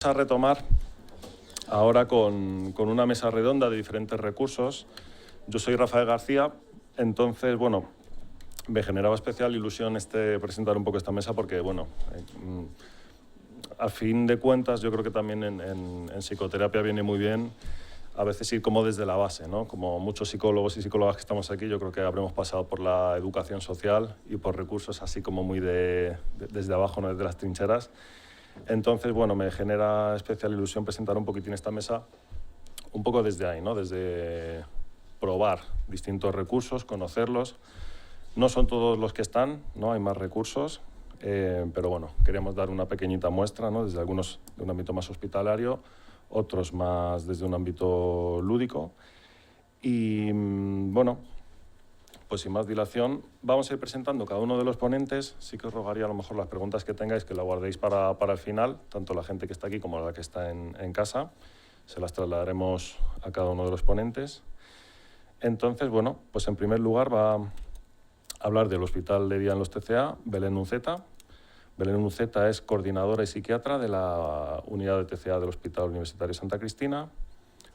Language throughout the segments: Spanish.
a retomar ahora con una mesa redonda de diferentes recursos. Yo soy Rafael García, entonces, bueno, me generaba especial ilusión presentar un poco esta mesa porque, bueno, a fin de cuentas, yo creo que también en psicoterapia viene muy bien a veces ir como desde la base, ¿no? Como muchos psicólogos y psicólogas que estamos aquí, yo creo que habremos pasado por la educación social y por recursos así como muy desde abajo, no desde las trincheras. Entonces, bueno, me genera especial ilusión presentar un poquitín esta mesa, un poco desde ahí, ¿no? Desde probar distintos recursos, conocerlos. No son todos los que están, ¿no? Hay más recursos, pero bueno, queríamos dar una pequeñita muestra, ¿no? Desde algunos de un ámbito más hospitalario, otros más desde un ámbito lúdico. Y bueno, pues sin más dilación, vamos a ir presentando cada uno de los ponentes. Sí que os rogaría a lo mejor las preguntas que tengáis que las guardéis para el final, tanto la gente que está aquí como la que está en casa. Se las trasladaremos a cada uno de los ponentes. Entonces, bueno, pues en primer lugar va a hablar del Hospital de Día en los TCA, Belén Unceta. Belén Unceta es coordinadora y psiquiatra de la unidad de TCA del Hospital Universitario Santa Cristina,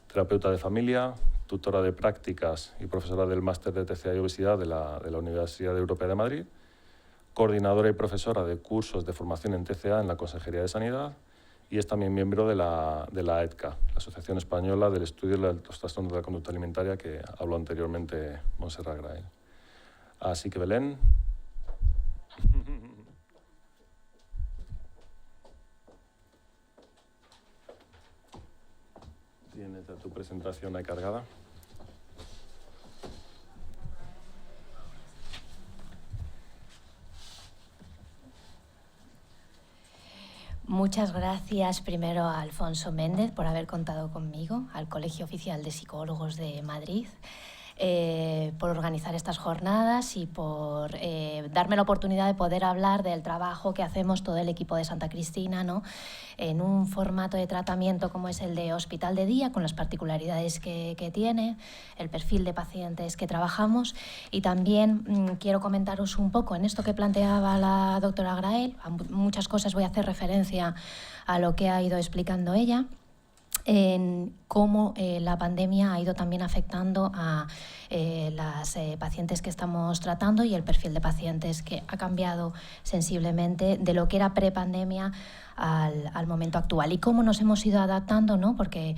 terapeuta de familia, tutora de prácticas y profesora del máster de TCA y obesidad de la Universidad Europea de Madrid, coordinadora y profesora de cursos de formación en TCA en la Consejería de Sanidad y es también miembro de la EDCA, la Asociación Española del Estudio de los Trastornos de la Conducta Alimentaria, que habló anteriormente Montserrat Grael. Así que, Belén. Tienes tu presentación ahí cargada. Muchas gracias primero a Alfonso Méndez por haber contado conmigo, al Colegio Oficial de Psicólogos de Madrid, por organizar estas jornadas y por darme la oportunidad de poder hablar del trabajo que hacemos todo el equipo de Santa Cristina, ¿no? En un formato de tratamiento como es el de hospital de día, con las particularidades que tiene, el perfil de pacientes que trabajamos. Y también quiero comentaros un poco en esto que planteaba la doctora Grael. A muchas cosas voy a hacer referencia a lo que ha ido explicando ella, en cómo la pandemia ha ido también afectando a las pacientes que estamos tratando y el perfil de pacientes que ha cambiado sensiblemente de lo que era prepandemia al momento actual y cómo nos hemos ido adaptando, ¿no? Porque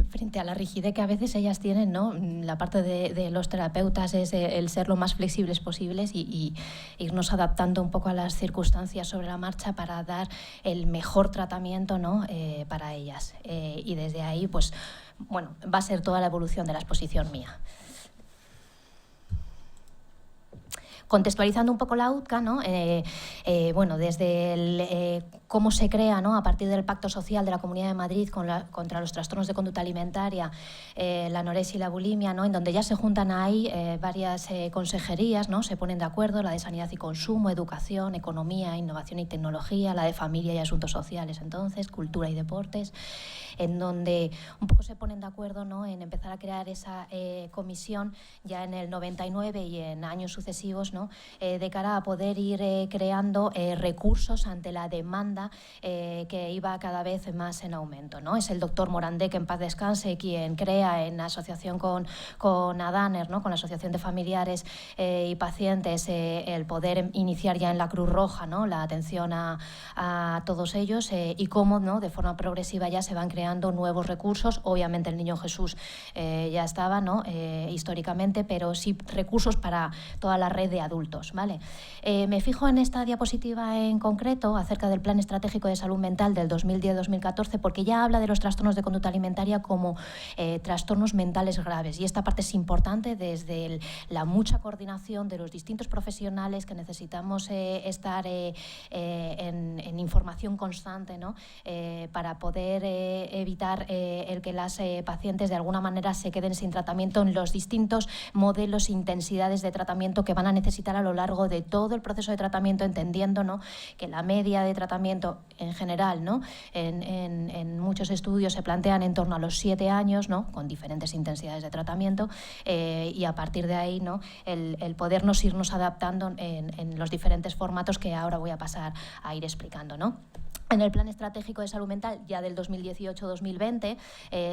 frente a la rigidez que a veces ellas tienen, ¿no? La parte de los terapeutas es el ser lo más flexibles posibles y irnos adaptando un poco a las circunstancias sobre la marcha para dar el mejor tratamiento, ¿no? Para ellas. Y desde ahí, pues, bueno, va a ser toda la evolución de la exposición mía. Contextualizando un poco la UTCA, ¿no? Bueno, desde cómo se crea, ¿no? A partir del Pacto Social de la Comunidad de Madrid contra los trastornos de conducta alimentaria, la anorexia y la bulimia, ¿no? En donde ya se juntan ahí varias consejerías, ¿no? Se ponen de acuerdo, la de Sanidad y Consumo, Educación, Economía, Innovación y Tecnología, la de Familia y Asuntos Sociales, entonces, Cultura y Deportes, en donde un poco se ponen de acuerdo, ¿no? En empezar a crear esa comisión ya en el 99 y en años sucesivos, ¿no? De cara a poder ir creando recursos ante la demanda que iba cada vez más en aumento, ¿no? Es el doctor Morandé, que en paz descanse, quien crea en asociación con ADANER, ¿no? Con la Asociación de Familiares y Pacientes, el poder iniciar ya en la Cruz Roja, ¿no? La atención a todos ellos y cómo, ¿no? De forma progresiva ya se van creando nuevos recursos. Obviamente el Niño Jesús ya estaba, ¿no? Históricamente, pero sí recursos para toda la red de adultos, ¿vale? Me fijo en esta diapositiva en concreto acerca del Plan Estratégico de Salud Mental del 2010-2014 porque ya habla de los trastornos de conducta alimentaria como trastornos mentales graves y esta parte es importante desde la mucha coordinación de los distintos profesionales que necesitamos estar en información constante, ¿no? Para poder evitar el que las pacientes de alguna manera se queden sin tratamiento en los distintos modelos e intensidades de tratamiento que van a necesitar a lo largo de todo el proceso de tratamiento, entendiendo, ¿no? Que la media de tratamiento en general, ¿no? En muchos estudios se plantean en torno a los 7 años, ¿no? Con diferentes intensidades de tratamiento y a partir de ahí, ¿no? El podernos irnos adaptando en los diferentes formatos que ahora voy a pasar a ir explicando, ¿no? En el Plan Estratégico de Salud Mental, ya del 2018-2020,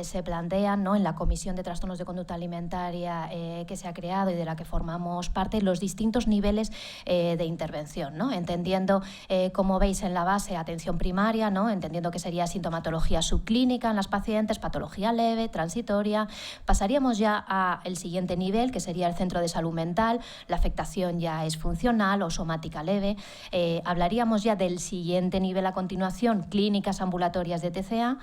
se plantean, ¿no?, en la Comisión de Trastornos de Conducta Alimentaria que se ha creado y de la que formamos parte, los distintos niveles de intervención, ¿no? Entendiendo, como veis en la base, atención primaria, ¿no?, entendiendo que sería sintomatología subclínica en las pacientes, patología leve, transitoria. Pasaríamos ya al siguiente nivel, que sería el centro de salud mental. La afectación ya es funcional o somática leve. Hablaríamos ya del siguiente nivel a continuación, clínicas ambulatorias de TCA,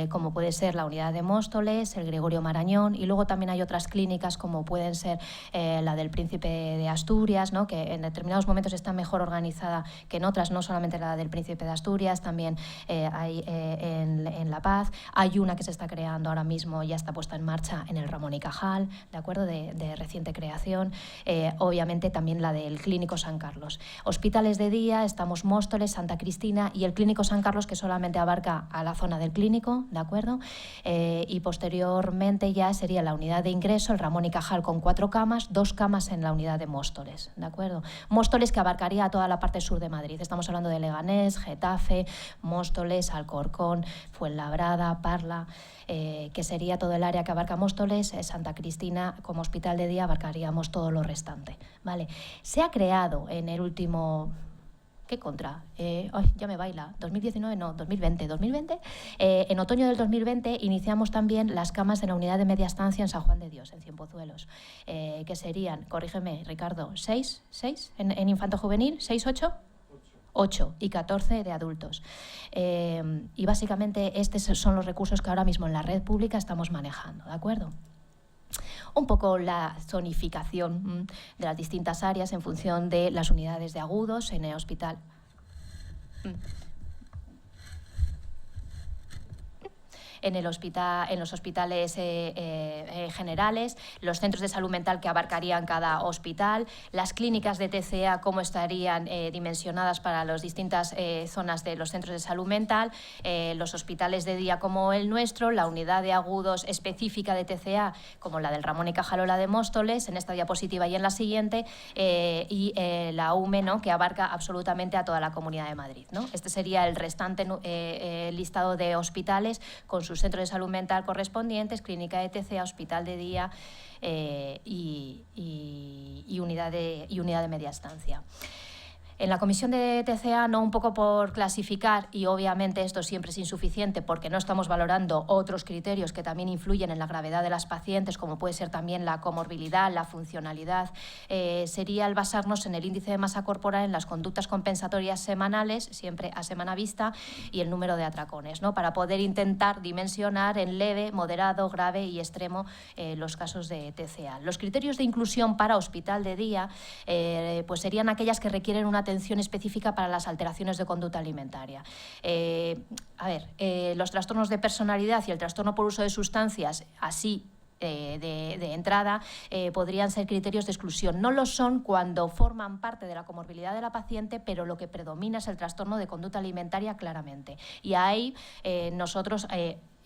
como puede ser la unidad de Móstoles, el Gregorio Marañón, y luego también hay otras clínicas como pueden ser la del Príncipe de Asturias, ¿no?, que en determinados momentos está mejor organizada que en otras, no solamente la del Príncipe de Asturias, también hay en La Paz. Hay una que se está creando ahora mismo, ya está puesta en marcha en el Ramón y Cajal, ¿de acuerdo?, de reciente creación. Obviamente también la del Clínico San Carlos. Hospitales de día, estamos Móstoles, Santa Cristina y el Clínico San Carlos, que solamente abarca a la zona del clínico, ¿de acuerdo? Y posteriormente ya sería la unidad de ingreso, el Ramón y Cajal, con 4 camas, 2 camas en la unidad de Móstoles, ¿de acuerdo? Móstoles, que abarcaría a toda la parte sur de Madrid. Estamos hablando de Leganés, Getafe, Móstoles, Alcorcón, Fuenlabrada, Parla, que sería todo el área que abarca Móstoles. Santa Cristina, como hospital de día, abarcaríamos todo lo restante, ¿vale? Se ha creado en el último... ¿Qué contra? Ya me baila. 2019, no, 2020. 2020. En otoño del 2020 iniciamos también las camas en la unidad de media estancia en San Juan de Dios, en Cienpozuelos, que serían, corrígeme, Ricardo, 6 en infanto juvenil, 6, 8. 8 y 14 de adultos. Y básicamente estos son los recursos que ahora mismo en la red pública estamos manejando, ¿de acuerdo? Un poco la zonificación de las distintas áreas en función de las unidades de agudos en el hospital. En los hospitales generales, los centros de salud mental que abarcarían cada hospital, las clínicas de TCA, cómo estarían dimensionadas para las distintas zonas de los centros de salud mental, los hospitales de día como el nuestro, la unidad de agudos específica de TCA, como la del Ramón y Cajal o la de Móstoles, en esta diapositiva y en la siguiente, y la UME, ¿no?, que abarca absolutamente a toda la Comunidad de Madrid, ¿no? Este sería el restante listado de hospitales con sus centros de salud mental correspondientes, clínica de TCA, hospital de día y unidad de media estancia. En la comisión de TCA, no un poco por clasificar, y obviamente esto siempre es insuficiente porque no estamos valorando otros criterios que también influyen en la gravedad de las pacientes, como puede ser también la comorbilidad, la funcionalidad, sería el basarnos en el índice de masa corporal, en las conductas compensatorias semanales, siempre a semana vista, y el número de atracones, ¿no?, para poder intentar dimensionar en leve, moderado, grave y extremo los casos de TCA. Los criterios de inclusión para hospital de día pues serían aquellas que requieren una atención específica para las alteraciones de conducta alimentaria. Los trastornos de personalidad y el trastorno por uso de sustancias, así de entrada, podrían ser criterios de exclusión. No lo son cuando forman parte de la comorbilidad de la paciente, pero lo que predomina es el trastorno de conducta alimentaria claramente. Y ahí nosotros...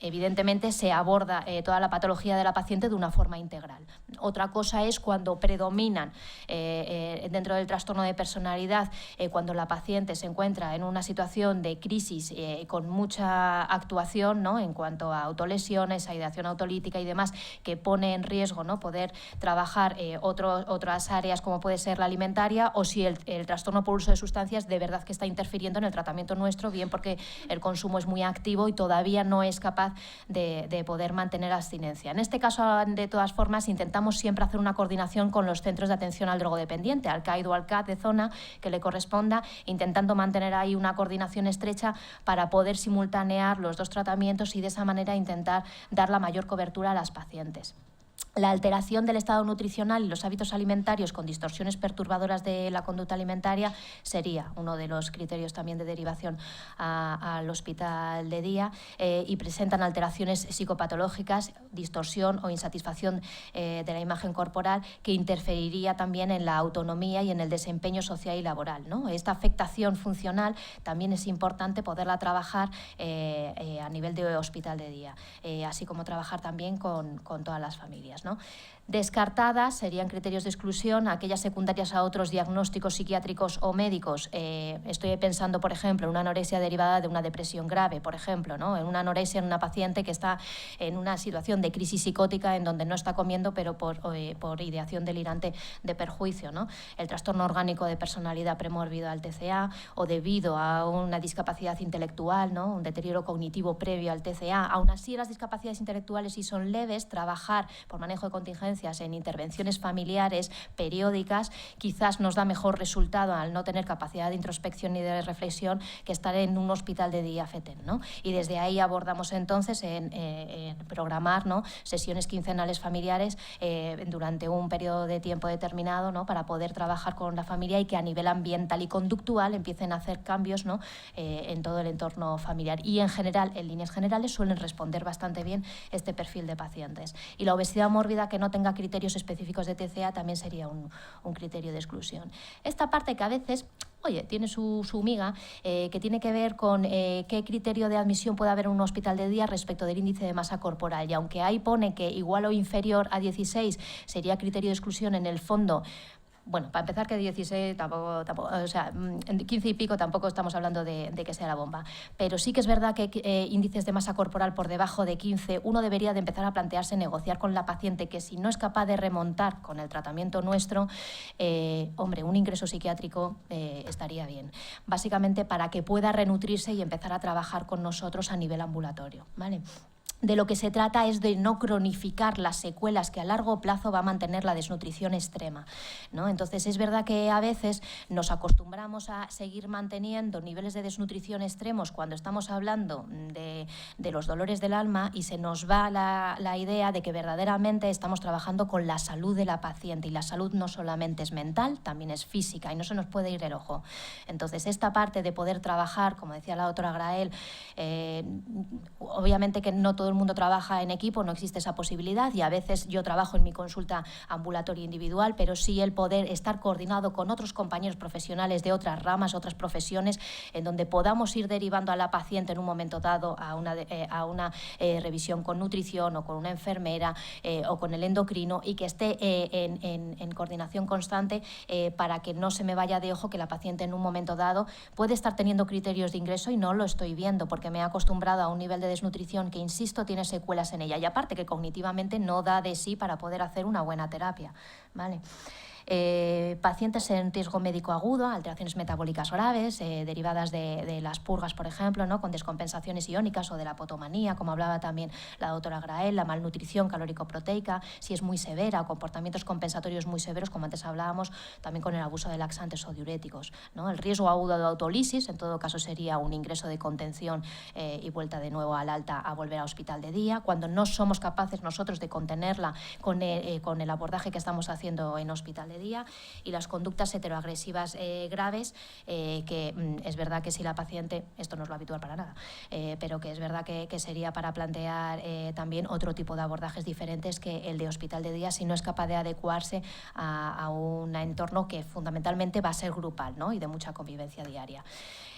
evidentemente se aborda toda la patología de la paciente de una forma integral. Otra cosa es cuando predominan dentro del trastorno de personalidad, cuando la paciente se encuentra en una situación de crisis con mucha actuación, ¿no?, en cuanto a autolesiones, a ideación autolítica y demás, que pone en riesgo, ¿no?, poder trabajar otras áreas como puede ser la alimentaria, o si el trastorno por uso de sustancias de verdad que está interfiriendo en el tratamiento nuestro, bien porque el consumo es muy activo y todavía no es capaz de poder mantener abstinencia. En este caso, de todas formas, intentamos siempre hacer una coordinación con los centros de atención al drogodependiente, al CAID o al CAT de zona que le corresponda, intentando mantener ahí una coordinación estrecha para poder simultanear los dos tratamientos y de esa manera intentar dar la mayor cobertura a las pacientes. La alteración del estado nutricional y los hábitos alimentarios con distorsiones perturbadoras de la conducta alimentaria sería uno de los criterios también de derivación al hospital de día, y presentan alteraciones psicopatológicas, distorsión o insatisfacción de la imagen corporal, que interferiría también en la autonomía y en el desempeño social y laboral, ¿no? Esta afectación funcional también es importante poderla trabajar a nivel de hospital de día, así como trabajar también con todas las familias. secundarias, ¿no? Descartadas serían criterios de exclusión aquellas secundarias a otros diagnósticos psiquiátricos o médicos. Estoy pensando, por ejemplo, en una anorexia derivada de una depresión grave, por ejemplo, ¿no? En una anorexia en una paciente que está en una situación de crisis psicótica en donde no está comiendo, pero por ideación delirante de perjuicio, ¿no? El trastorno orgánico de personalidad premórbido al TCA o debido a una discapacidad intelectual, ¿no? Un deterioro cognitivo previo al TCA. Aún así, las discapacidades intelectuales, si son leves, trabajar por manejo de contingencias en intervenciones familiares periódicas quizás nos da mejor resultado al no tener capacidad de introspección ni de reflexión que estar en un hospital de día FETEN, ¿no? Y desde ahí abordamos entonces en programar, ¿no? sesiones quincenales familiares durante un periodo de tiempo determinado, ¿no? Para poder trabajar con la familia y que a nivel ambiental y conductual empiecen a hacer cambios, ¿no? En todo el entorno familiar. Y en general, en líneas generales, suelen responder bastante bien este perfil de pacientes. Y la obesidad mórbida que no tenga criterios específicos de TCA también sería un criterio de exclusión. Esta parte que a veces, oye, tiene su miga, que tiene que ver con qué criterio de admisión puede haber en un hospital de día respecto del índice de masa corporal. Y aunque ahí pone que igual o inferior a 16 sería criterio de exclusión, en el fondo, bueno, para empezar que 16 tampoco, o sea, en 15 y pico tampoco estamos hablando de que sea la bomba. Pero sí que es verdad que índices de masa corporal por debajo de 15, uno debería de empezar a plantearse negociar con la paciente que si no es capaz de remontar con el tratamiento nuestro, hombre, un ingreso psiquiátrico estaría bien. Básicamente para que pueda renutrirse y empezar a trabajar con nosotros a nivel ambulatorio, ¿vale? De lo que se trata es de no cronificar las secuelas que a largo plazo va a mantener la desnutrición extrema, ¿no? Entonces es verdad que a veces nos acostumbramos a seguir manteniendo niveles de desnutrición extremos cuando estamos hablando de los dolores del alma y se nos va la idea de que verdaderamente estamos trabajando con la salud de la paciente, y la salud no solamente es mental, también es física y no se nos puede ir el ojo. Entonces esta parte de poder trabajar, como decía la doctora Grael, obviamente que no todo el mundo trabaja en equipo, no existe esa posibilidad, y a veces yo trabajo en mi consulta ambulatoria individual, pero sí el poder estar coordinado con otros compañeros profesionales de otras ramas, otras profesiones, en donde podamos ir derivando a la paciente en un momento dado a una revisión con nutrición o con una enfermera o con el endocrino, y que esté en coordinación constante para que no se me vaya de ojo que la paciente en un momento dado puede estar teniendo criterios de ingreso y no lo estoy viendo porque me he acostumbrado a un nivel de desnutrición que, insisto, tiene secuelas en ella, y aparte que cognitivamente no da de sí para poder hacer una buena terapia, ¿vale? Pacientes en riesgo médico agudo, alteraciones metabólicas graves, derivadas de las purgas, por ejemplo, ¿no? Con descompensaciones iónicas o de la apotomanía, como hablaba también la doctora Grael, la malnutrición calórico-proteica, si es muy severa, o comportamientos compensatorios muy severos, como antes hablábamos, también con el abuso de laxantes o diuréticos, ¿no? El riesgo agudo de autolisis, en todo caso, sería un ingreso de contención y vuelta de nuevo al alta a volver a hospital de día, cuando no somos capaces nosotros de contenerla con el abordaje que estamos haciendo en hospital de día, y las conductas heteroagresivas graves, que es verdad que si la paciente, esto no es lo habitual para nada, pero que es verdad que sería para plantear también otro tipo de abordajes diferentes que el de hospital de día si no es capaz de adecuarse a un entorno que fundamentalmente va a ser grupal, ¿no? Y de mucha convivencia diaria.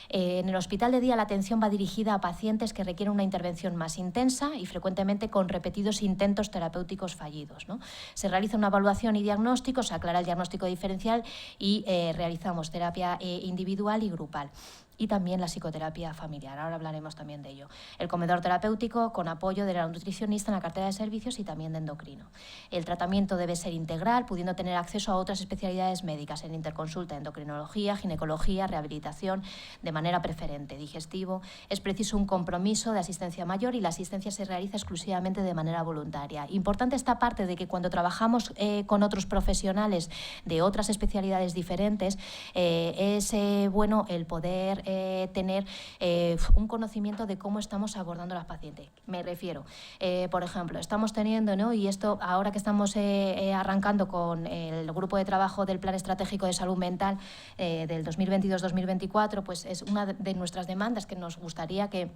En el hospital de día la atención va dirigida a pacientes que requieren una intervención más intensa y frecuentemente con repetidos intentos terapéuticos fallidos, ¿no? Se realiza una evaluación y diagnóstico, se aclara el diagnóstico diferencial y realizamos terapia individual y grupal. Y también la psicoterapia familiar, ahora hablaremos también de ello. El comedor terapéutico con apoyo de la nutricionista en la cartera de servicios y también de endocrino. El tratamiento debe ser integral, pudiendo tener acceso a otras especialidades médicas en interconsulta, endocrinología, ginecología, rehabilitación, de manera preferente, digestivo. Es preciso un compromiso de asistencia mayor y la asistencia se realiza exclusivamente de manera voluntaria. Importante esta parte de que cuando trabajamos con otros profesionales de otras especialidades diferentes, es bueno el poder tener un conocimiento de cómo estamos abordando a las pacientes. Me refiero, por ejemplo, estamos teniendo, ¿no? Y esto ahora que estamos arrancando con el grupo de trabajo del Plan Estratégico de Salud Mental del 2022-2024, pues es una de nuestras demandas que nos gustaría que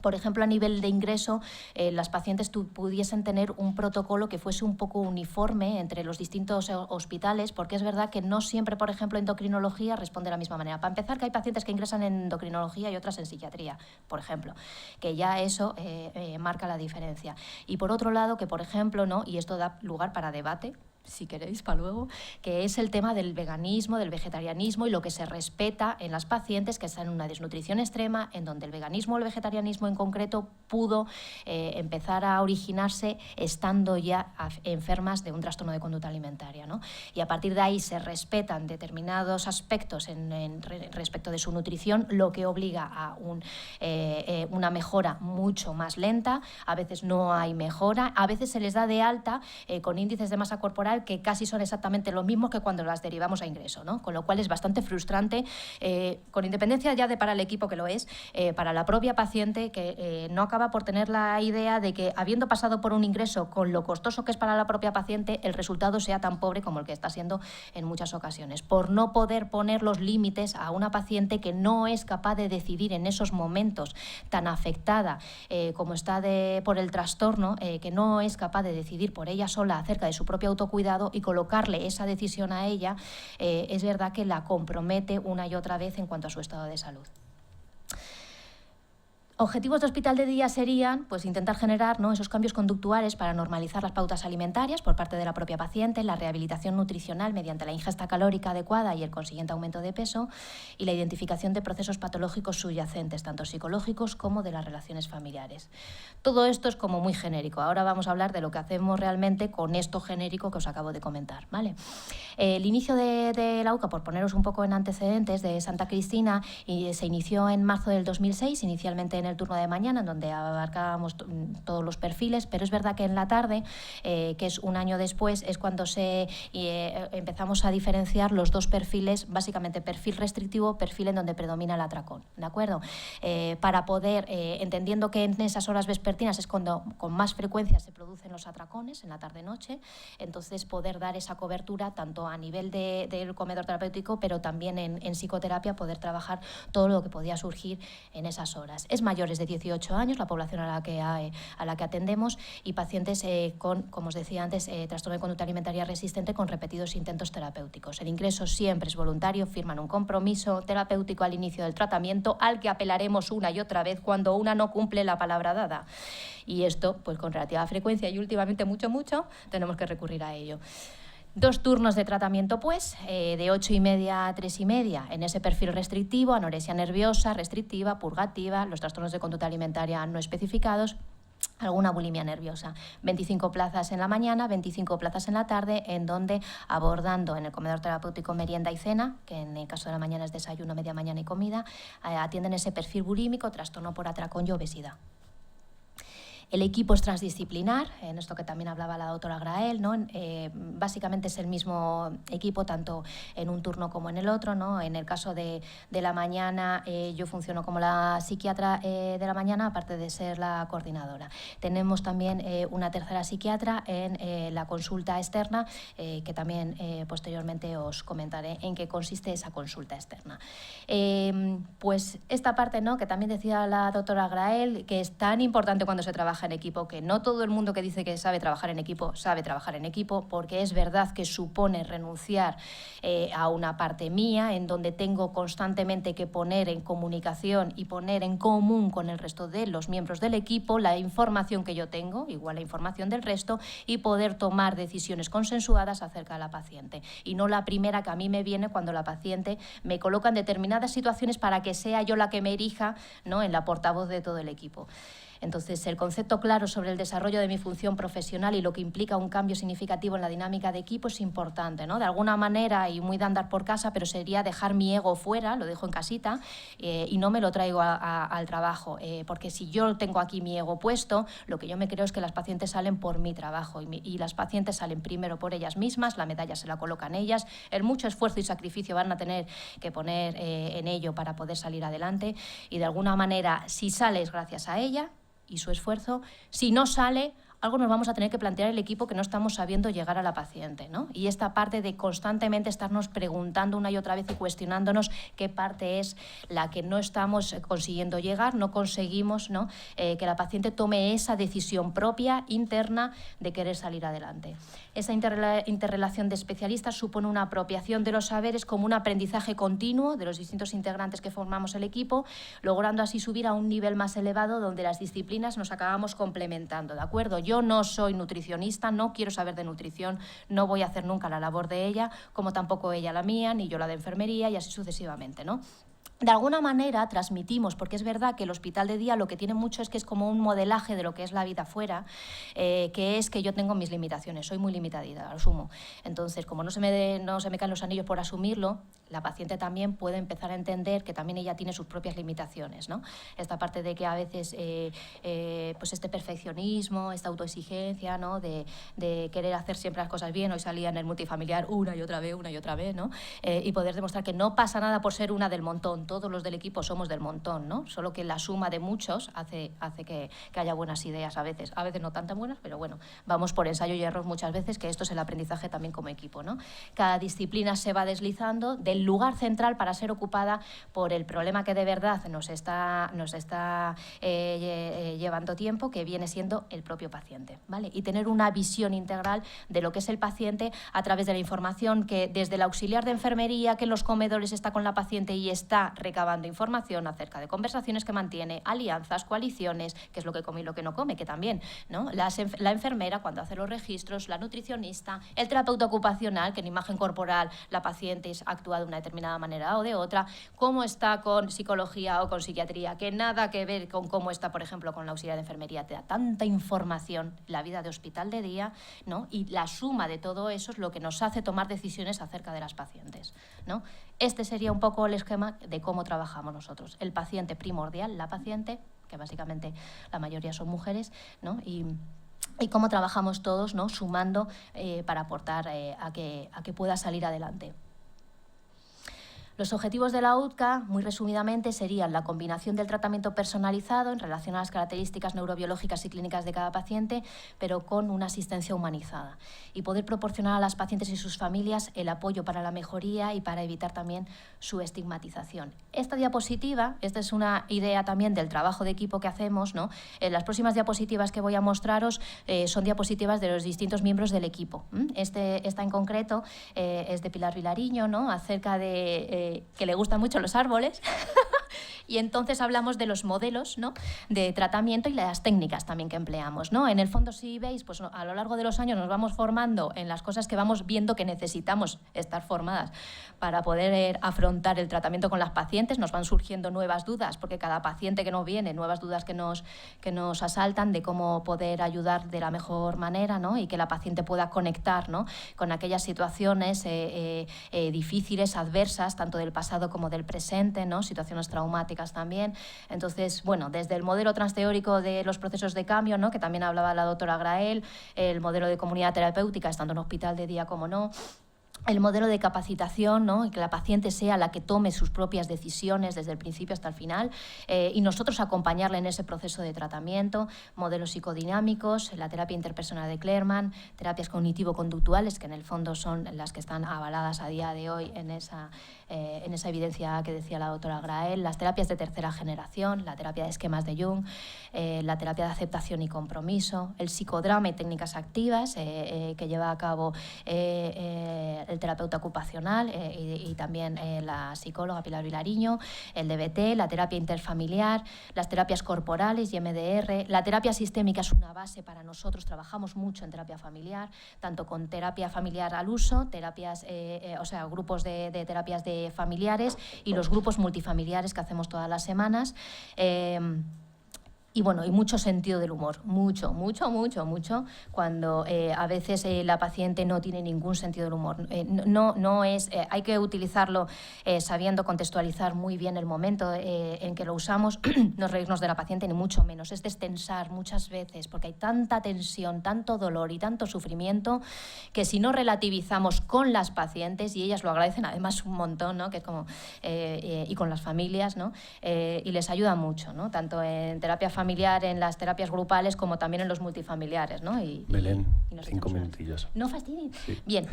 por ejemplo, a nivel de ingreso, las pacientes pudiesen tener un protocolo que fuese un poco uniforme entre los distintos hospitales, porque es verdad que no siempre, por ejemplo, endocrinología responde de la misma manera. Para empezar, que hay pacientes que ingresan en endocrinología y otras en psiquiatría, por ejemplo, que ya eso marca la diferencia. Y por otro lado, que por ejemplo, ¿no? Y esto da lugar para debate, si queréis, para luego, que es el tema del veganismo, del vegetarianismo y lo que se respeta en las pacientes que están en una desnutrición extrema, en donde el veganismo o el vegetarianismo en concreto pudo empezar a originarse estando ya enfermas de un trastorno de conducta alimentaria, ¿no? Y a partir de ahí se respetan determinados aspectos respecto de su nutrición, lo que obliga a una mejora mucho más lenta. A veces no hay mejora, a veces se les da de alta con índices de masa corporal que casi son exactamente los mismos que cuando las derivamos a ingreso, ¿no? Con lo cual es bastante frustrante, con independencia ya de para el equipo que lo es, para la propia paciente que no acaba por tener la idea de que habiendo pasado por un ingreso con lo costoso que es para la propia paciente, el resultado sea tan pobre como el que está siendo en muchas ocasiones, por no poder poner los límites a una paciente que no es capaz de decidir en esos momentos tan afectada como está por el trastorno, que no es capaz de decidir por ella sola acerca de su propio autocuidado, y colocarle esa decisión a ella, es verdad que la compromete una y otra vez en cuanto a su estado de salud. Objetivos de hospital de día serían pues, intentar generar, ¿no?, esos cambios conductuales para normalizar las pautas alimentarias por parte de la propia paciente, la rehabilitación nutricional mediante la ingesta calórica adecuada y el consiguiente aumento de peso, y la identificación de procesos patológicos subyacentes, tanto psicológicos como de las relaciones familiares. Todo esto es como muy genérico. Ahora vamos a hablar de lo que hacemos realmente con esto genérico que os acabo de comentar, ¿vale? El inicio de la UCA, por poneros un poco en antecedentes, de Santa Cristina, se inició en marzo del 2006, inicialmente en el turno de mañana, en donde abarcábamos todos los perfiles, pero es verdad que en la tarde, que es un año después, es cuando empezamos a diferenciar los dos perfiles, básicamente perfil restrictivo, perfil en donde predomina el atracón, ¿de acuerdo? Para poder, entendiendo que en esas horas vespertinas es cuando con más frecuencia se producen los atracones, en la tarde-noche, entonces poder dar esa cobertura tanto a nivel del comedor terapéutico, pero también en psicoterapia, poder trabajar todo lo que podía surgir en esas horas. Es mayores de 18 años la población a la que atendemos, y pacientes con, como os decía antes, trastorno de conducta alimentaria resistente con repetidos intentos terapéuticos. El ingreso siempre es voluntario, firman un compromiso terapéutico al inicio del tratamiento, al que apelaremos una y otra vez cuando una no cumple la palabra dada. Y esto, pues con relativa frecuencia y últimamente mucho, tenemos que recurrir a ello. 2 turnos de tratamiento, pues, de 8:30 a 3:30, en ese perfil restrictivo, anorexia nerviosa, restrictiva, purgativa, los trastornos de conducta alimentaria no especificados, alguna bulimia nerviosa. 25 plazas en la mañana, 25 plazas en la tarde, en donde abordando en el comedor terapéutico merienda y cena, que en el caso de la mañana es desayuno, media mañana y comida, atienden ese perfil bulímico, trastorno por atracón y obesidad. El equipo es transdisciplinar, en esto que también hablaba la doctora Grael, ¿no? Básicamente es el mismo equipo tanto en un turno como en el otro, ¿no? En el caso de la mañana, yo funciono como la psiquiatra de la mañana, aparte de ser la coordinadora. Tenemos también una tercera psiquiatra en la consulta externa, que también posteriormente os comentaré en qué consiste esa consulta externa. Pues esta parte, ¿no?, que también decía la doctora Grael, que es tan importante cuando se trabaja en equipo, que no todo el mundo que dice que sabe trabajar en equipo, porque es verdad que supone renunciar a una parte mía, en donde tengo constantemente que poner en comunicación y poner en común con el resto de los miembros del equipo la información que yo tengo, igual la información del resto, y poder tomar decisiones consensuadas acerca de la paciente. Y no la primera que a mí me viene cuando la paciente me coloca en determinadas situaciones para que sea yo la que me erija, ¿no?, en la portavoz de todo el equipo. Entonces, el concepto claro sobre el desarrollo de mi función profesional y lo que implica un cambio significativo en la dinámica de equipo es importante, ¿no? De alguna manera, y muy de andar por casa, pero sería dejar mi ego fuera, lo dejo en casita, y no me lo traigo al trabajo, porque si yo tengo aquí mi ego puesto, lo que yo me creo es que las pacientes salen por mi trabajo, y las pacientes salen primero por ellas mismas, la medalla se la colocan ellas, el mucho esfuerzo y sacrificio van a tener que poner en ello para poder salir adelante, y de alguna manera, si sale es gracias a ella y su esfuerzo. Si no sale, algo nos vamos a tener que plantear el equipo que no estamos sabiendo llegar a la paciente, ¿no? Y esta parte de constantemente estarnos preguntando una y otra vez y cuestionándonos qué parte es la que no estamos consiguiendo llegar, no conseguimos, ¿no? Que la paciente tome esa decisión propia, interna, de querer salir adelante. Esa interrelación de especialistas supone una apropiación de los saberes como un aprendizaje continuo de los distintos integrantes que formamos el equipo, logrando así subir a un nivel más elevado donde las disciplinas nos acabamos complementando, ¿de acuerdo? Yo no soy nutricionista, no quiero saber de nutrición, no voy a hacer nunca la labor de ella, como tampoco ella la mía, ni yo la de enfermería y así sucesivamente, ¿no? De alguna manera transmitimos, porque es verdad que el hospital de día lo que tiene mucho es que es como un modelaje de lo que es la vida fuera, que es que yo tengo mis limitaciones, soy muy limitada, lo asumo. Entonces, como no se me caen los anillos por asumirlo, la paciente también puede empezar a entender que también ella tiene sus propias limitaciones, ¿no? Esta parte de que a veces pues este perfeccionismo, esta autoexigencia, ¿no? de querer hacer siempre las cosas bien, hoy salía en el multifamiliar una y otra vez, ¿no? Y poder demostrar que no pasa nada por ser una del montón, todos los del equipo somos del montón, ¿no? Solo que la suma de muchos hace que haya buenas ideas a veces no tan buenas, pero bueno, vamos por ensayo y error muchas veces, que esto es el aprendizaje también como equipo, ¿no? Cada disciplina se va deslizando del lugar central para ser ocupada por el problema que de verdad nos está llevando tiempo, que viene siendo el propio paciente, ¿vale? Y tener una visión integral de lo que es el paciente a través de la información que desde el auxiliar de enfermería, que en los comedores está con la paciente y está recabando información acerca de conversaciones que mantiene, alianzas, coaliciones, qué es lo que come y lo que no come, que también, ¿no? La enfermera cuando hace los registros, la nutricionista, el terapeuta ocupacional, que en imagen corporal la paciente actúa de una determinada manera o de otra, cómo está con psicología o con psiquiatría, que nada que ver con cómo está, por ejemplo, con la auxiliar de enfermería. Te da tanta información la vida de hospital de día, ¿no? Y la suma de todo eso es lo que nos hace tomar decisiones acerca de las pacientes, ¿no? Este sería un poco el esquema de cómo trabajamos nosotros. El paciente primordial, la paciente, que básicamente la mayoría son mujeres, ¿no? Y cómo trabajamos todos, ¿no? Sumando para aportar a que pueda salir adelante. Los objetivos de la UTCA, muy resumidamente, serían la combinación del tratamiento personalizado en relación a las características neurobiológicas y clínicas de cada paciente, pero con una asistencia humanizada, y poder proporcionar a las pacientes y sus familias el apoyo para la mejoría y para evitar también su estigmatización. Esta diapositiva, esta es una idea también del trabajo de equipo que hacemos, ¿no? Las próximas diapositivas que voy a mostraros son diapositivas de los distintos miembros del equipo. Esta en concreto es de Pilar Vilariño, ¿no? Acerca de que le gustan mucho los árboles y entonces hablamos de los modelos, ¿no? de tratamiento y las técnicas también que empleamos, ¿no? En el fondo, si veis, pues a lo largo de los años nos vamos formando en las cosas que vamos viendo que necesitamos estar formadas para poder afrontar el tratamiento con las pacientes. Nos van surgiendo nuevas dudas, porque cada paciente que nos viene, nuevas dudas que nos asaltan de cómo poder ayudar de la mejor manera, ¿no? Y que la paciente pueda conectar, ¿no? con aquellas situaciones difíciles, adversas, tanto del pasado como del presente, ¿no? Situaciones traumáticas también. Entonces, bueno, desde el modelo transteórico de los procesos de cambio, ¿no? que también hablaba la doctora Grael, el modelo de comunidad terapéutica, estando en hospital de día como no, el modelo de capacitación, ¿no? y que la paciente sea la que tome sus propias decisiones desde el principio hasta el final, y nosotros acompañarla en ese proceso de tratamiento, modelos psicodinámicos, la terapia interpersonal de Clerman, terapias cognitivo-conductuales, que en el fondo son las que están avaladas a día de hoy en esa evidencia que decía la doctora Grael, las terapias de tercera generación, la terapia de esquemas de Jung, la terapia de aceptación y compromiso, el psicodrama y técnicas activas que lleva a cabo el terapeuta ocupacional y también la psicóloga Pilar Vilariño, el DBT, la terapia interfamiliar, las terapias corporales y MDR. La terapia sistémica es una base para nosotros, trabajamos mucho en terapia familiar, tanto con terapia familiar al uso, terapias, grupos de terapias de familiares y los grupos multifamiliares que hacemos todas las semanas. Y bueno, y mucho sentido del humor, mucho, cuando a veces la paciente no tiene ningún sentido del humor. Hay que utilizarlo sabiendo contextualizar muy bien el momento en que lo usamos, no reírnos de la paciente ni mucho menos, es destensar muchas veces, porque hay tanta tensión, tanto dolor y tanto sufrimiento, que si no relativizamos con las pacientes, y ellas lo agradecen además un montón, ¿no? que es como, y con las familias, ¿no? Y les ayuda mucho, ¿no? tanto en terapia familiar familiar en las terapias grupales como también en los multifamiliares, ¿no? Belén, 5 minutillos. No fastidies. Sí. Bien,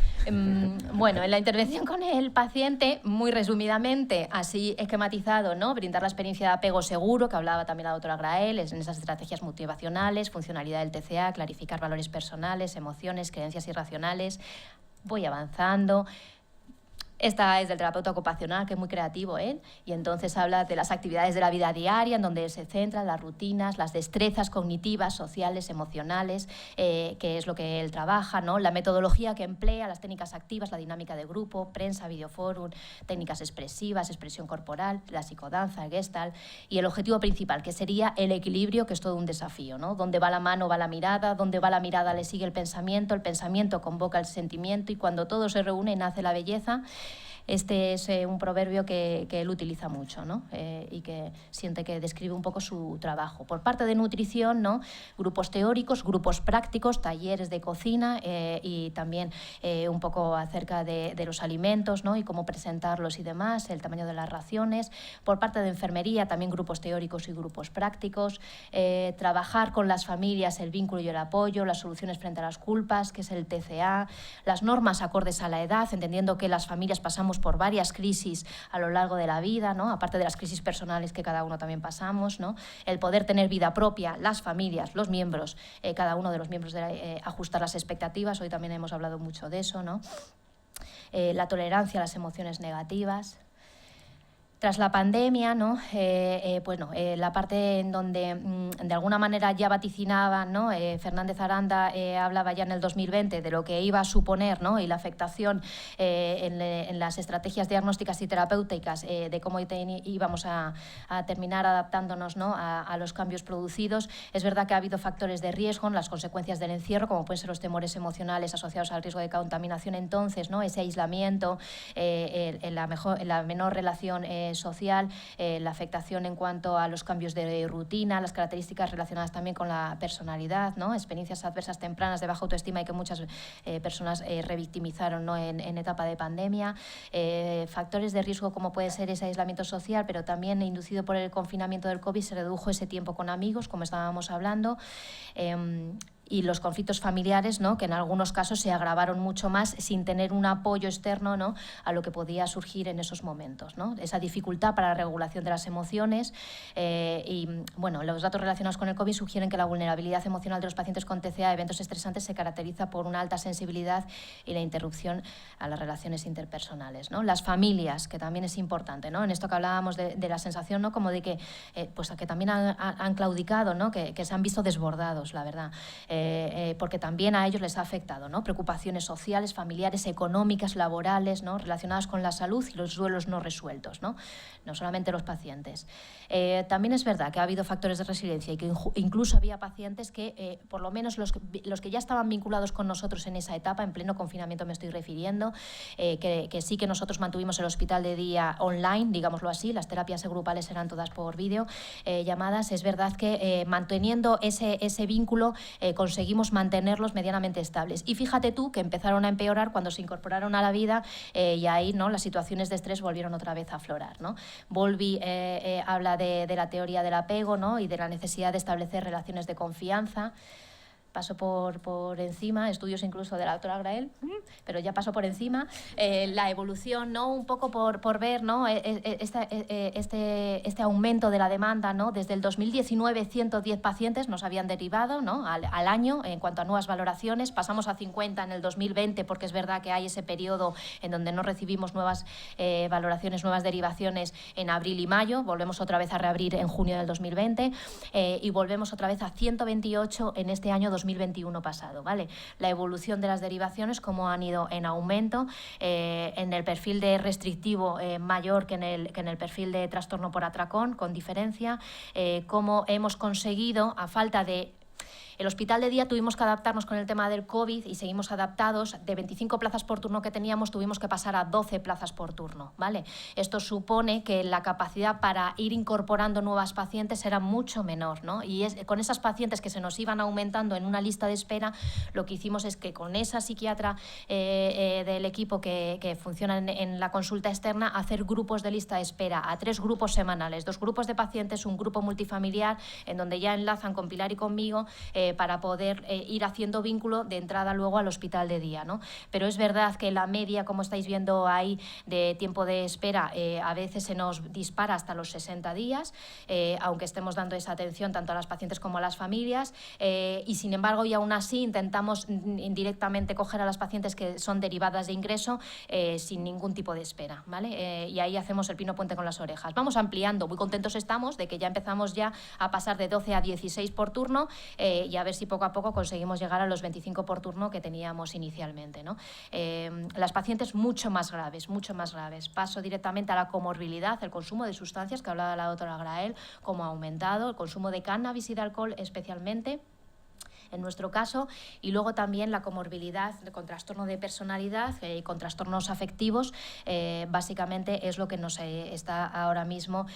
bueno, en la intervención con el paciente, muy resumidamente, así esquematizado, ¿no? Brindar la experiencia de apego seguro, que hablaba también la doctora Grael, en esas estrategias motivacionales, funcionalidad del TCA, clarificar valores personales, emociones, creencias irracionales. Voy avanzando. Esta es del terapeuta ocupacional, que es muy creativo, ¿eh? Y entonces habla de las actividades de la vida diaria, en donde se centran las rutinas, las destrezas cognitivas, sociales, emocionales, que es lo que él trabaja, ¿no? La metodología que emplea, las técnicas activas, la dinámica de grupo, prensa, videoforum, técnicas expresivas, expresión corporal, la psicodanza, el Gestalt, y el objetivo principal, que sería el equilibrio, que es todo un desafío, ¿no? Donde va la mano, va la mirada, donde va la mirada le sigue el pensamiento convoca el sentimiento, y cuando todo se reúne nace la belleza. Este es un proverbio que él utiliza mucho, ¿no? Y que siente que describe un poco su trabajo. Por parte de nutrición, ¿no? Grupos teóricos, grupos prácticos, talleres de cocina y también un poco acerca de los alimentos, ¿no? Y cómo presentarlos y demás, el tamaño de las raciones. Por parte de enfermería, también grupos teóricos y grupos prácticos. Trabajar con las familias, el vínculo y el apoyo, las soluciones frente a las culpas, que es el TCA, las normas acordes a la edad, entendiendo que las familias pasamos por varias crisis a lo largo de la vida, ¿no? Aparte de las crisis personales que cada uno también pasamos, ¿no? El poder tener vida propia, las familias, los miembros, cada uno de los miembros, ajustar las expectativas, hoy también hemos hablado mucho de eso, ¿no? La tolerancia a las emociones negativas. Tras la pandemia, ¿no? La parte en donde de alguna manera ya vaticinaba, ¿no? Fernández Aranda hablaba ya en el 2020 de lo que iba a suponer, ¿no? Y la afectación en las estrategias diagnósticas y terapéuticas de cómo íbamos a terminar adaptándonos, ¿no? a los cambios producidos. Es verdad que ha habido factores de riesgo en las consecuencias del encierro, como pueden ser los temores emocionales asociados al riesgo de contaminación, entonces, ¿no? Ese aislamiento, la menor relación social, la afectación en cuanto a los cambios de rutina, las características relacionadas también con la personalidad, ¿no? Experiencias adversas tempranas de baja autoestima y que muchas personas revictimizaron, ¿no? en etapa de pandemia, factores de riesgo como puede ser ese aislamiento social, pero también inducido por el confinamiento del COVID se redujo ese tiempo con amigos, como estábamos hablando, y los conflictos familiares, ¿no? Que en algunos casos se agravaron mucho más sin tener un apoyo externo, ¿no? a lo que podía surgir en esos momentos, ¿no? Esa dificultad para la regulación de las emociones y bueno, los datos relacionados con el COVID sugieren que la vulnerabilidad emocional de los pacientes con TCA a eventos estresantes se caracteriza por una alta sensibilidad y la interrupción a las relaciones interpersonales, ¿no? Las familias, que también es importante, ¿no? En esto que hablábamos de la sensación, ¿no? Como de que, pues, que también han claudicado, ¿no? Que se han visto desbordados, la verdad. Porque también a ellos les ha afectado, ¿no? Preocupaciones sociales, familiares, económicas, laborales, ¿no? Relacionadas con la salud y los duelos no resueltos, ¿no? No solamente los pacientes. También es verdad que ha habido factores de resiliencia y que incluso había pacientes que, por lo menos los que ya estaban vinculados con nosotros en esa etapa, en pleno confinamiento me estoy refiriendo, que sí que nosotros mantuvimos el hospital de día online, digámoslo así, las terapias grupales eran todas por vídeo, llamadas. Es verdad que manteniendo ese vínculo conseguimos mantenerlos medianamente estables. Y fíjate tú que empezaron a empeorar cuando se incorporaron a la vida y ahí, ¿no? Las situaciones de estrés volvieron otra vez a aflorar, ¿no? Bowlby habla de la teoría del apego, ¿no? Y de la necesidad de establecer relaciones de confianza. Paso por encima, estudios incluso de la doctora Grael, pero ya paso por encima, la evolución, ¿no? Un poco por ver, ¿no? Este aumento de la demanda, ¿no? Desde el 2019 110 pacientes nos habían derivado, ¿no? al año en cuanto a nuevas valoraciones, pasamos a 50 en el 2020 porque es verdad que hay ese periodo en donde no recibimos nuevas valoraciones, nuevas derivaciones en abril y mayo, volvemos otra vez a reabrir en junio del 2020 y volvemos otra vez a 128 en este año 2021 pasado, ¿vale? La evolución de las derivaciones, cómo han ido en aumento, en el perfil de restrictivo mayor que en el perfil de trastorno por atracón, con diferencia, cómo hemos conseguido, a falta de El hospital de día tuvimos que adaptarnos con el tema del COVID y seguimos adaptados. De 25 plazas por turno que teníamos, tuvimos que pasar a 12 plazas por turno, ¿vale? Esto supone que la capacidad para ir incorporando nuevas pacientes era mucho menor, ¿no? Y con esas pacientes que se nos iban aumentando en una lista de espera, lo que hicimos es que con esa psiquiatra del equipo que funciona en la consulta externa, hacer grupos de lista de espera a 3 grupos semanales, 2 grupos de pacientes, un grupo multifamiliar, en donde ya enlazan con Pilar y conmigo para poder ir haciendo vínculo de entrada luego al hospital de día, ¿no? Pero es verdad que la media, como estáis viendo ahí, de tiempo de espera a veces se nos dispara hasta los 60 días, aunque estemos dando esa atención tanto a las pacientes como a las familias, y sin embargo, y aún así intentamos indirectamente coger a las pacientes que son derivadas de ingreso sin ningún tipo de espera, ¿vale? Y ahí hacemos el pino puente con las orejas. Vamos ampliando, muy contentos estamos de que ya empezamos ya a pasar de 12 a 16 por turno y a ver si poco a poco conseguimos llegar a los 25 por turno que teníamos inicialmente, ¿no? Las pacientes mucho más graves, mucho más graves. Paso directamente a la comorbilidad, el consumo de sustancias, que hablaba la doctora Grael, como ha aumentado, el consumo de cannabis y de alcohol especialmente, en nuestro caso, y luego también la comorbilidad con trastorno de personalidad y con trastornos afectivos, básicamente es lo que nos está ahora mismo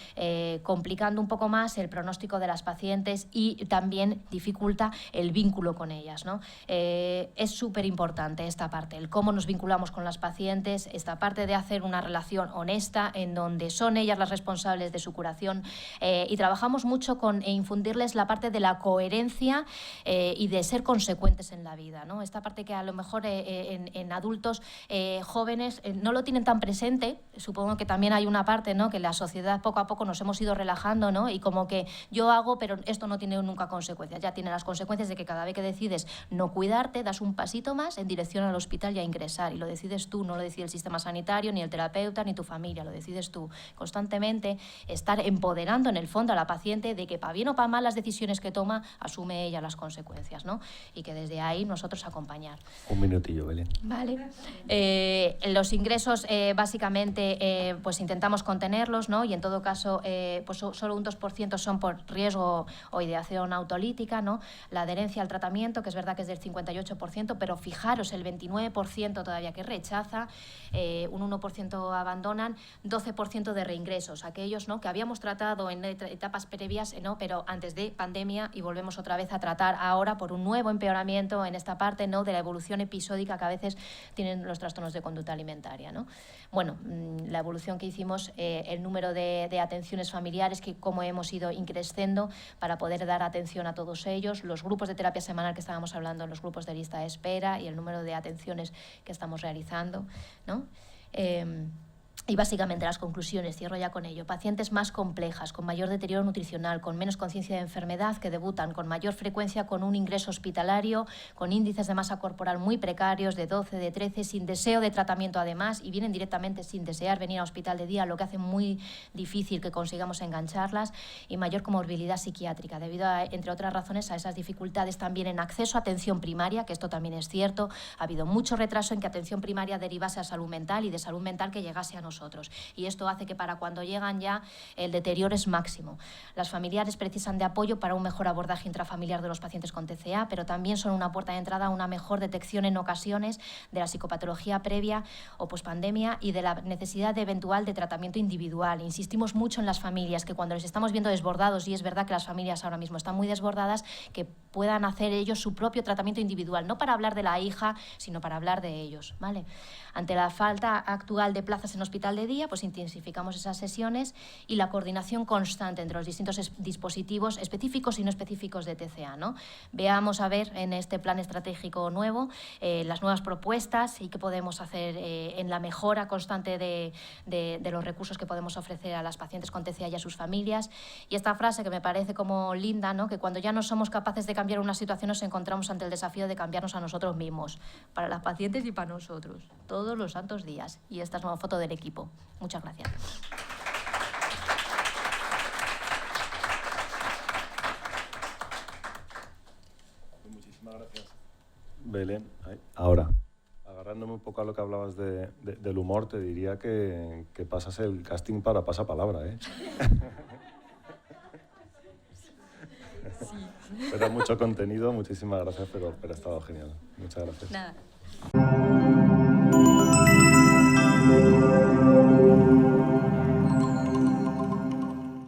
complicando un poco más el pronóstico de las pacientes y también dificulta el vínculo con ellas, ¿no? Es súper importante esta parte, el cómo nos vinculamos con las pacientes, esta parte de hacer una relación honesta en donde son ellas las responsables de su curación, y trabajamos mucho con infundirles la parte de la coherencia y de ser consecuentes en la vida, ¿no? Esta parte que a lo mejor en adultos jóvenes no lo tienen tan presente. Supongo que también hay una parte, ¿no?, que la sociedad poco a poco nos hemos ido relajando, ¿no? Y como que yo hago, pero esto no tiene nunca consecuencias. Ya tiene las consecuencias de que cada vez que decides no cuidarte, das un pasito más en dirección al hospital y a ingresar. Y lo decides tú, no lo decide el sistema sanitario, ni el terapeuta, ni tu familia, lo decides tú. Constantemente estar empoderando en el fondo a la paciente de que para bien o para mal las decisiones que toma, asume ella las consecuencias, ¿no? Y que desde ahí nosotros acompañar. Un minutillo, Belén. Vale. Los ingresos, básicamente, pues intentamos contenerlos, ¿no? Y en todo caso, pues solo un 2% son por riesgo o ideación autolítica, ¿no? La adherencia al tratamiento, que es verdad que es del 58%, pero fijaros, el 29% todavía que rechaza, un 1% abandonan, 12% de reingresos, aquellos, ¿no?, que habíamos tratado en etapas previas, ¿no?, pero antes de pandemia, y volvemos otra vez a tratar ahora por un nuevo empeoramiento en esta parte, ¿no?, de la evolución episódica que a veces tienen los trastornos de conducta alimentaria, ¿no? Bueno, la evolución que hicimos, el número de atenciones familiares, que cómo hemos ido increciendo para poder dar atención a todos ellos, los grupos de terapia semanal que estábamos hablando, los grupos de lista de espera y el número de atenciones que estamos realizando, ¿no? Y básicamente las conclusiones, cierro ya con ello. Pacientes más complejas, con mayor deterioro nutricional, con menos conciencia de enfermedad, que debutan con mayor frecuencia con un ingreso hospitalario, con índices de masa corporal muy precarios, de 12, de 13, sin deseo de tratamiento además, y vienen directamente sin desear venir a hospital de día, lo que hace muy difícil que consigamos engancharlas, y mayor comorbilidad psiquiátrica, debido a, entre otras razones, a esas dificultades también en acceso a atención primaria, que esto también es cierto. Ha habido mucho retraso en que atención primaria derivase a salud mental y de salud mental que llegase a nosotros. Y esto hace que para cuando llegan ya el deterioro es máximo. Las familiares precisan de apoyo para un mejor abordaje intrafamiliar de los pacientes con TCA, pero también son una puerta de entrada a una mejor detección en ocasiones de la psicopatología previa o pospandemia y de la necesidad de eventual de tratamiento individual. Insistimos mucho en las familias, que cuando les estamos viendo desbordados, y es verdad que las familias ahora mismo están muy desbordadas, que puedan hacer ellos su propio tratamiento individual, no para hablar de la hija, sino para hablar de ellos, ¿vale? Ante la falta actual de plazas en hospital de día, pues intensificamos esas sesiones y la coordinación constante entre los distintos dispositivos específicos y no específicos de TCA, ¿no? Veamos a ver en este plan estratégico nuevo las nuevas propuestas y qué podemos hacer en la mejora constante de los recursos que podemos ofrecer a las pacientes con TCA y a sus familias. Y esta frase que me parece como linda, ¿no?, que cuando ya no somos capaces de cambiar una situación nos encontramos ante el desafío de cambiarnos a nosotros mismos, para las pacientes y para nosotros, todos los santos días. Y esta es una foto del equipo. Muchas gracias. Muchísimas gracias, Belén. Ahora, agarrándome un poco a lo que hablabas del humor, te diría que pasas el casting para pasapalabra, ¿eh? Sí. Era mucho contenido, muchísimas gracias, pero ha estado genial. Muchas gracias. Nada.